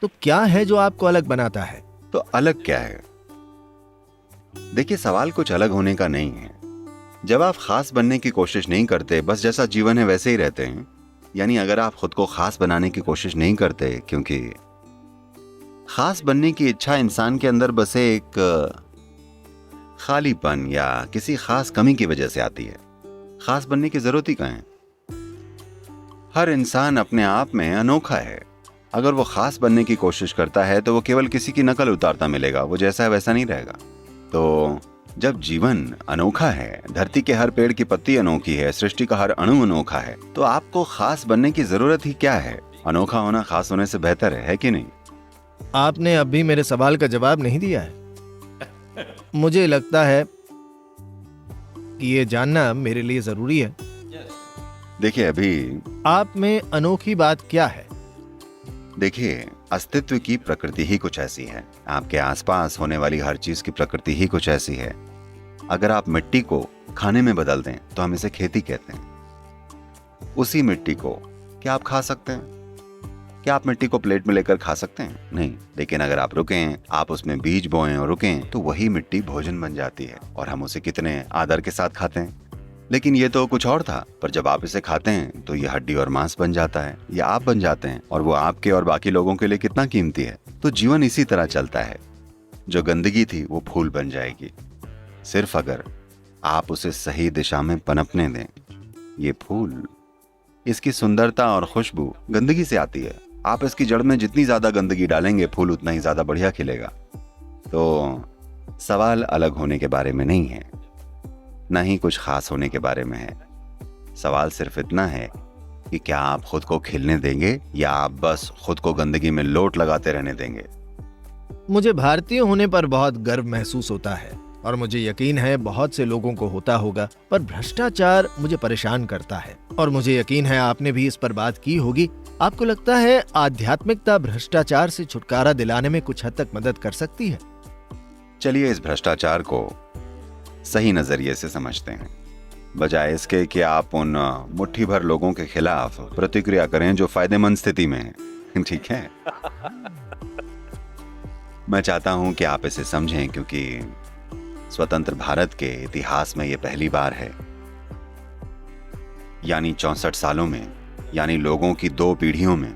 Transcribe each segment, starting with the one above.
तो क्या है जो आपको अलग बनाता है? तो अलग क्या है? देखिए, सवाल कुछ अलग होने का नहीं है। जब आप खास बनने की कोशिश नहीं करते, बस जैसा जीवन है वैसे ही रहते हैं, यानी अगर आप खुद को खास बनाने की कोशिश नहीं करते, क्योंकि खास बनने की इच्छा इंसान के अंदर बसे एक खालीपन या किसी खास कमी की वजह से आती है। खास बनने की जरूरत ही कहाँ है? हर इंसान अपने आप में अनोखा है। अगर वो खास बनने की कोशिश करता है तो वो केवल किसी की नकल उतारता मिलेगा, वो जैसा है वैसा नहीं रहेगा। तो जब जीवन अनोखा है, धरती के हर पेड़ की पत्ती अनोखी है, सृष्टि का हर अणु अनोखा है, तो आपको खास बनने की जरूरत ही क्या है? अनोखा होना खास होने से बेहतर है कि नहीं? आपने अभी मेरे सवाल का जवाब नहीं दिया है। मुझे लगता है कि ये जानना मेरे लिए जरूरी है। देखिए, अभी आप में अनोखी बात क्या है? देखिए, अस्तित्व की प्रकृति ही कुछ ऐसी है। आपके आसपास होने वाली हर चीज की प्रकृति ही कुछ ऐसी है। अगर आप मिट्टी को खाने में बदल दें तो हम इसे खेती कहते हैं। उसी मिट्टी को क्या आप खा सकते हैं? क्या आप मिट्टी को प्लेट में लेकर खा सकते हैं? नहीं। लेकिन अगर आप रुकें, आप उसमें बीज बोएं और रुकें, तो वही मिट्टी भोजन बन जाती है और हम उसे कितने आदर के साथ खाते हैं। लेकिन ये तो कुछ और था, पर जब आप इसे खाते हैं तो ये हड्डी और मांस बन जाता है, या आप बन जाते हैं, और वो आपके और बाकी लोगों के लिए कितना कीमती है। तो जीवन इसी तरह चलता है। जो गंदगी थी वो फूल बन जाएगी, सिर्फ अगर आप उसे सही दिशा में पनपने दें। ये फूल, इसकी सुंदरता और खुशबू गंदगी से आती है। आप इसकी जड़ में जितनी ज्यादा गंदगी डालेंगे, फूल उतना ही ज्यादा बढ़िया खिलेगा। तो सवाल अलग होने के बारे में नहीं है, न ही कुछ खास होने के बारे में है। सवाल सिर्फ इतना है कि क्या आप खुद को खिलने देंगे या आप बस खुद को गंदगी में लोट लगाते रहने देंगे। मुझे भारतीय होने पर बहुत गर्व महसूस होता है और मुझे यकीन है बहुत से लोगों को होता होगा, पर भ्रष्टाचार मुझे परेशान करता है और मुझे यकीन है आपने भी इस पर बात की होगी। आपको लगता है आध्यात्मिकता भ्रष्टाचार से छुटकारा दिलाने में कुछ हद तक मदद कर सकती है? चलिए इस भ्रष्टाचार को सही नजरिए से समझते हैं, बजाय इसके कि आप उन मुट्ठी भर लोगों के खिलाफ प्रतिक्रिया करें जो फायदेमंद स्थिति में हैं। ठीक है? मैं चाहता हूं कि आप इसे समझें, क्योंकि स्वतंत्र भारत के इतिहास में यह पहली बार है, यानी 64 सालों में, यानी लोगों की 2 पीढ़ियों में,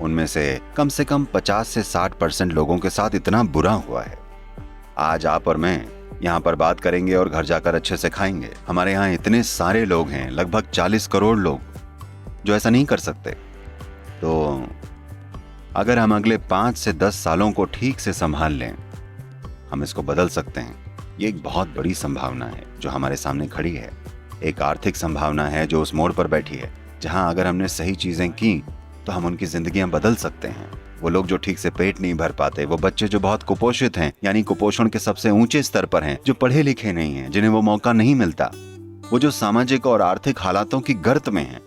उनमें से कम 50 से 60% लोगों के साथ इतना बुरा हुआ है। आज आप और मैं यहाँ पर बात करेंगे और घर जाकर अच्छे से खाएंगे। हमारे यहाँ इतने सारे लोग हैं, लगभग 40 करोड़ लोग, जो ऐसा नहीं कर सकते। तो अगर हम अगले 5 से 10 सालों को ठीक से संभाल लें, हम इसको बदल सकते हैं। ये एक बहुत बड़ी संभावना है जो हमारे सामने खड़ी है। एक आर्थिक संभावना है जो उस मोड़ पर बैठी है, जहां अगर हमने सही चीजें की तो हम उनकी जिंदगियां बदल सकते हैं। वो लोग जो ठीक से पेट नहीं भर पाते, वो बच्चे जो बहुत कुपोषित हैं, यानी कुपोषण के सबसे ऊंचे स्तर पर हैं, जो पढ़े लिखे नहीं हैं, जिन्हें वो मौका नहीं मिलता, वो जो सामाजिक और आर्थिक हालातों की गर्त में हैं,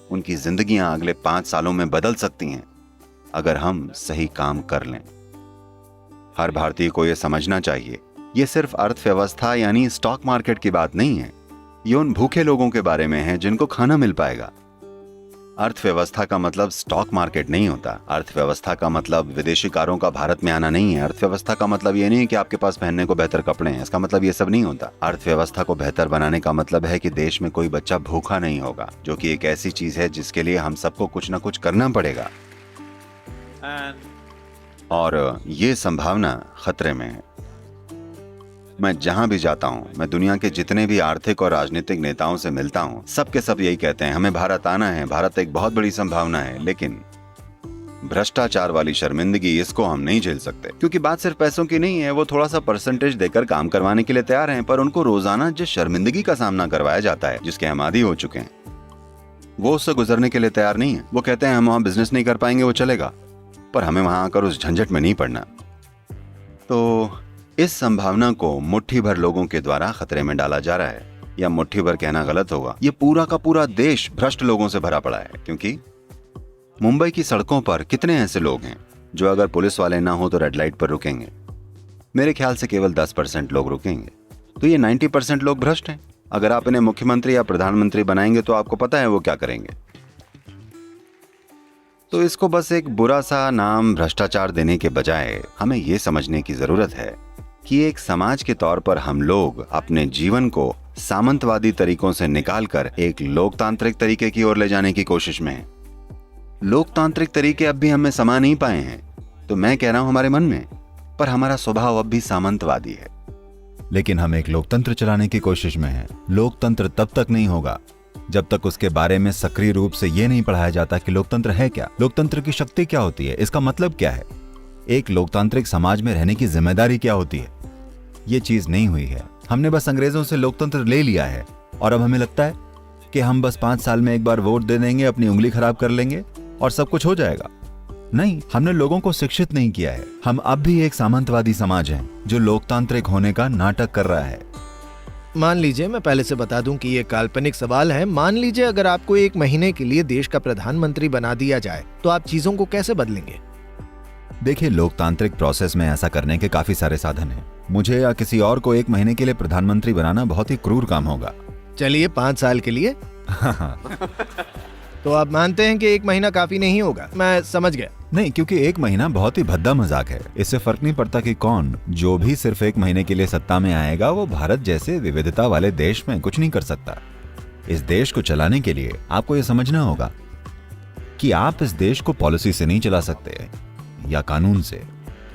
उनकी जिंदगियां अगले 5 सालों में बदल सकती हैं अगर हम सही काम कर लें। हर भारतीय को यह समझना चाहिए, ये सिर्फ अर्थव्यवस्था यानी स्टॉक मार्केट की बात नहीं है। ये उन भूखे लोगों के बारे में है जिनको खाना मिल पाएगा। अर्थव्यवस्था का मतलब स्टॉक मार्केट नहीं होता। अर्थव्यवस्था का मतलब विदेशी कारों का भारत में आना नहीं है। अर्थव्यवस्था का मतलब ये नहीं है कि आपके पास पहनने को बेहतर कपड़े हैं। इसका मतलब ये सब नहीं होता। अर्थव्यवस्था को बेहतर बनाने का मतलब है कि देश में कोई बच्चा भूखा नहीं होगा, जो कि एक ऐसी चीज है जिसके लिए हम सबको कुछ न कुछ करना पड़ेगा। और ये संभावना खतरे में है। मैं जहां भी जाता हूं, मैं दुनिया के जितने भी आर्थिक और राजनीतिक नेताओं से मिलता हूं, सबके सब यही कहते हैं, हमें भारत आना है, भारत एक बहुत बड़ी संभावना है। लेकिन भ्रष्टाचार वाली शर्मिंदगी, इसको हम नहीं झेल सकते। क्योंकि बात सिर्फ पैसों की नहीं है। वो थोड़ा सा परसेंटेज देकर काम करवाने के लिए तैयार हैं, पर उनको रोजाना जिस शर्मिंदगी का सामना करवाया जाता है, जिसके हम आदी हो चुके हैं, वो उससे गुजरने के लिए तैयार नहीं है। वो कहते हैं हम वहां बिजनेस नहीं कर पाएंगे, वो चलेगा, पर हमें वहां आकर उस झंझट में नहीं पड़ना। तो इस संभावना को मुट्ठी भर लोगों के द्वारा खतरे में डाला जा रहा है, या मुट्ठी भर कहना गलत होगा। ये पूरा का पूरा देश भ्रष्ट लोगों से भरा पड़ा है। क्योंकि मुंबई की सड़कों पर कितने ऐसे लोग हैं जो अगर पुलिस वाले ना हो तो रेड लाइट पर रुकेंगे? मेरे ख्याल से केवल 10% लोग रुकेंगे। तो ये 90% लोग भ्रष्ट हैं। अगर आप इन्हें मुख्यमंत्री या प्रधानमंत्री बनाएंगे तो आपको पता है वो क्या करेंगे। तो इसको बस एक बुरा सा नाम भ्रष्टाचार देने के बजाय हमें ये समझने की जरूरत है कि एक समाज के तौर पर हम लोग अपने जीवन को सामंतवादी तरीकों से निकालकर एक लोकतांत्रिक तरीके की ओर ले जाने की कोशिश में हैं। लोकतांत्रिक तरीके अब भी हमें समा नहीं पाए हैं, तो मैं कह रहा हूं हमारे मन में, पर हमारा स्वभाव अब भी सामंतवादी है। लेकिन हम एक लोकतंत्र चलाने की कोशिश में हैं। लोकतंत्र तब तक नहीं होगा जब तक उसके बारे में सक्रिय रूप से ये नहीं पढ़ाया जाता कि लोकतंत्र है क्या, लोकतंत्र की शक्ति क्या होती है, इसका मतलब क्या है, एक लोकतांत्रिक समाज में रहने की जिम्मेदारी क्या होती है। ये चीज नहीं हुई है। हमने बस अंग्रेजों से लोकतंत्र ले लिया है और अब हमें लगता है कि हम बस 5 साल में एक बार वोट दे देंगे, अपनी उंगली खराब कर लेंगे और सब कुछ हो जाएगा। नहीं, हमने लोगों को शिक्षित नहीं किया है। हम अब भी एक सामंतवादी समाज हैं जो लोकतांत्रिक होने का नाटक कर रहा है। मान लीजिए, मैं पहले से बता दूं कि ये काल्पनिक सवाल है, मान लीजिए अगर आपको 1 महीने के लिए देश का प्रधानमंत्री बना दिया जाए तो आप चीजों को कैसे बदलेंगे? देखिए, लोकतांत्रिक प्रोसेस में ऐसा करने के काफी सारे साधन हैं। मुझे या किसी और को 1 महीने के लिए प्रधानमंत्री बनाना बहुत ही क्रूर काम होगा। चलिए 5 साल के लिए। तो आप मानते हैं कि 1 महीना काफी नहीं होगा? मैं समझ गया। नहीं, क्योंकि 1 महीना बहुत ही भद्दा मजाक है। इससे फर्क नहीं पड़ता कि कौन, जो भी सिर्फ 1 महीने के लिए सत्ता में आएगा वो भारत जैसे विविधता वाले देश में कुछ नहीं कर सकता। इस देश को चलाने के लिए आपको ये समझना होगा कि आप इस देश को पॉलिसी से नहीं चला सकते या कानून से।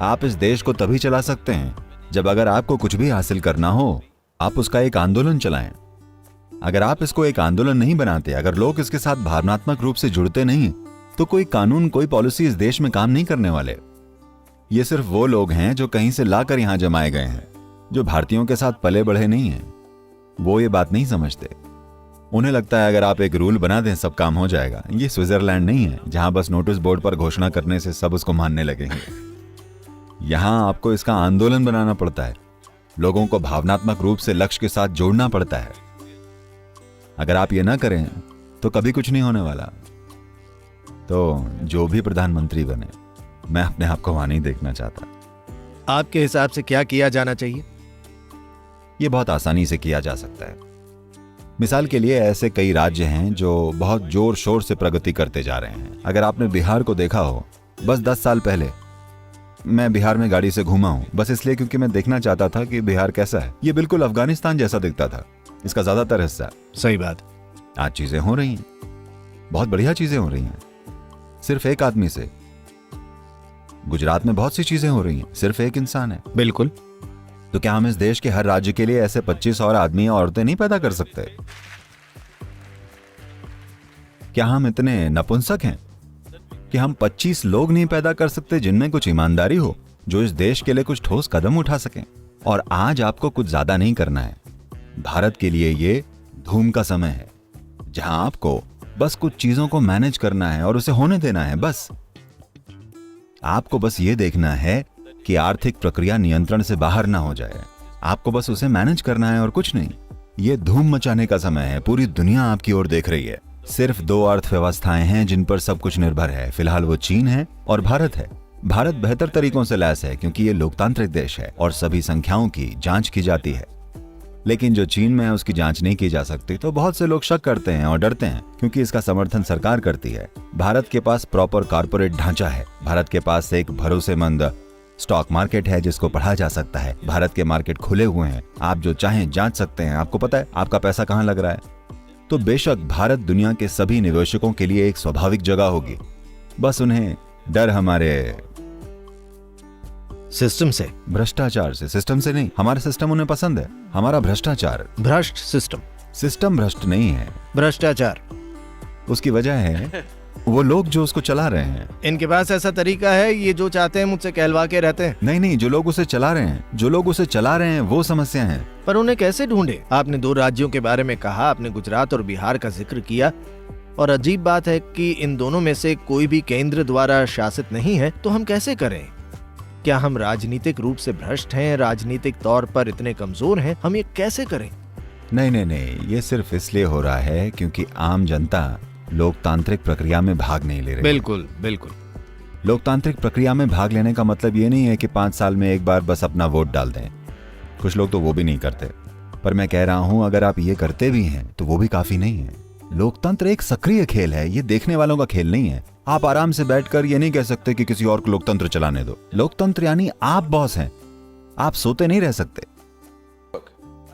आप इस देश को तभी चला सकते हैं जब अगर आपको कुछ भी हासिल करना हो, आप उसका एक आंदोलन चलाएं। अगर आप इसको एक आंदोलन नहीं बनाते, अगर लोग इसके साथ भावनात्मक रूप से जुड़ते नहीं, तो कोई कानून, कोई पॉलिसी इस देश में काम नहीं करने वाले। ये सिर्फ वो लोग हैं जो कहीं से लाकर यहां जमाए गए हैं, जो भारतीयों के साथ पले बढ़े नहीं हैं। वो ये बात नहीं समझते। उन्हें लगता है अगर आप एक रूल बना दें सब काम हो जाएगा। ये स्विट्जरलैंड नहीं है जहां बस नोटिस बोर्ड पर घोषणा करने से सब उसको मानने लगेंगे। यहां आपको इसका आंदोलन बनाना पड़ता है। लोगों को भावनात्मक रूप से लक्ष्य के साथ जोड़ना पड़ता है। अगर आप ये ना करें तो कभी कुछ नहीं होने वाला। तो जो भी प्रधानमंत्री बने, मैं अपने आप को वहां नहीं देखना चाहता। आपके हिसाब से क्या किया जाना चाहिए? ये बहुत आसानी से किया जा सकता है। मिसाल के लिए ऐसे कई राज्य हैं जो बहुत जोर शोर से प्रगति करते जा रहे हैं। अगर आपने बिहार को देखा हो, बस 10 साल पहले मैं बिहार में गाड़ी से घूमा हूं, बस इसलिए क्योंकि मैं देखना चाहता था कि बिहार कैसा है। ये बिल्कुल अफगानिस्तान जैसा दिखता था, इसका ज्यादातर हिस्सा। सही बात। आज चीजें हो रही हैं, बहुत बढ़िया चीजें हो रही हैं, सिर्फ एक आदमी से। गुजरात में बहुत सी चीजें हो रही हैं, सिर्फ एक इंसान है। बिल्कुल। तो क्या हम इस देश के हर राज्य के लिए ऐसे 25 और आदमी या औरतें नहीं पैदा कर सकते? क्या हम इतने नपुंसक हैं कि हम 25 लोग नहीं पैदा कर सकते जिनमें कुछ ईमानदारी हो, जो इस देश के लिए कुछ ठोस कदम उठा सकें? और आज आपको कुछ ज्यादा नहीं करना है। भारत के लिए ये धूम का समय है, जहां आपको बस कुछ चीजों को मैनेज करना है और उसे होने देना है। बस आपको बस ये देखना है कि आर्थिक प्रक्रिया नियंत्रण से बाहर ना हो जाए। आपको बस उसे मैनेज करना है और कुछ नहीं। ये धूम मचाने का समय है। पूरी दुनिया आपकी ओर देख रही है। सिर्फ 2 अर्थव्यवस्थाएं हैं जिन पर सब कुछ निर्भर है। फिलहाल वो चीन है और भारत है। भारत बेहतर तरीकों से लैस है क्योंकि ये लोकतांत्रिक देश है और सभी संख्याओं की जांच की जाती है। लेकिन जो चीन में है उसकी जांच नहीं की जा सकती, तो बहुत से लोग शक करते हैं और डरते हैं क्योंकि इसका समर्थन सरकार करती है। भारत के पास प्रॉपर कॉर्पोरेट ढांचा है। भारत के पास एक भरोसेमंद स्टॉक मार्केट है जिसको पढ़ा जा सकता है। भारत के मार्केट खुले हुए हैं, आप जो चाहें जांच सकते हैं। आपको पता है आपका पैसा कहां लग रहा है। तो बेशक भारत दुनिया के सभी निवेशकों के लिए एक स्वाभाविक जगह होगी। बस उन्हें डर हमारे सिस्टम से, भ्रष्टाचार से। सिस्टम से नहीं, हमारा सिस्टम उन्हें पसंद है। हमारा भ्रष्टाचार। भ्रष्ट सिस्टम। सिस्टम भ्रष्ट नहीं है, भ्रष्टाचार। उसकी वजह है वो लोग जो उसको चला रहे हैं। इनके पास ऐसा तरीका है, ये जो चाहते हैं मुझसे कहलवा के रहते हैं। नहीं, जो लोग उसे चला रहे हैं, जो लोग उसे चला रहे हैं वो समस्या है। पर उन्हें कैसे ढूंढे? आपने 2 राज्यों के बारे में कहा, आपने गुजरात और बिहार का जिक्र किया, और अजीब बात है कि इन दोनों में से कोई भी केंद्र द्वारा शासित नहीं है। तो हम कैसे करें? क्या हम राजनीतिक रूप से भ्रष्ट हैं, राजनीतिक तौर पर इतने कमजोर हैं? हम ये कैसे करें? नहीं, ये सिर्फ इसलिए हो रहा है क्योंकि आम जनता लोकतांत्रिक प्रक्रिया में भाग नहीं ले रही। बिल्कुल बिल्कुल। लोकतांत्रिक प्रक्रिया में भाग लेने का मतलब ये नहीं है कि 5 साल में एक बार बस अपना वोट डाल दें। कुछ लोग तो वो भी नहीं करते। पर मैं कह रहा हूं अगर आप ये करते भी हैं तो वो भी काफी नहीं है। लोकतंत्र एक सक्रिय खेल है, ये देखने वालों का खेल नहीं है। आप आराम से बैठकर ये नहीं कह सकते कि किसी और को लोकतंत्र चलाने दो। लोकतंत्र यानी आप बॉस हैं, आप सोते नहीं रह सकते।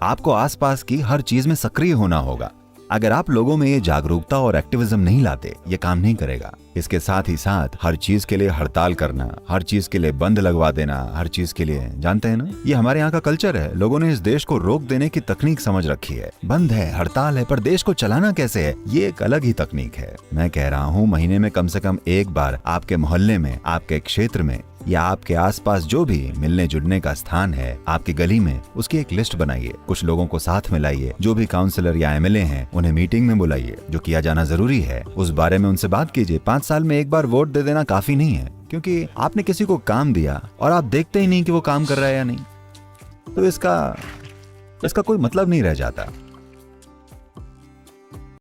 आपको आसपास की हर चीज में सक्रिय होना होगा। अगर आप लोगों में ये जागरूकता और एक्टिविज्म नहीं लाते, ये काम नहीं करेगा। इसके साथ ही साथ हर चीज के लिए हड़ताल करना, हर चीज के लिए बंद लगवा देना, हर चीज के लिए, जानते हैं ना, ये हमारे यहाँ का कल्चर है। लोगों ने इस देश को रोक देने की तकनीक समझ रखी है। बंद है, हड़ताल है, पर देश को चलाना कैसे है, ये एक अलग ही तकनीक है। मैं कह रहा हूँ, महीने में कम से कम एक बार आपके मोहल्ले में, आपके क्षेत्र में या आपके आसपास जो भी मिलने जुलने का स्थान है, आपकी गली में, उसकी एक लिस्ट बनाइए। कुछ लोगों को साथ में लाइए, जो भी काउंसलर या एमएलए हैं उन्हें मीटिंग में बुलाइए। जो किया जाना जरूरी है उस बारे में उनसे बात कीजिए। 5 साल में एक बार वोट दे देना काफी नहीं है, क्योंकि आपने किसी को काम दिया और आप देखते ही नहीं कि वो काम कर रहा है या नहीं, तो इसका कोई मतलब नहीं रह जाता।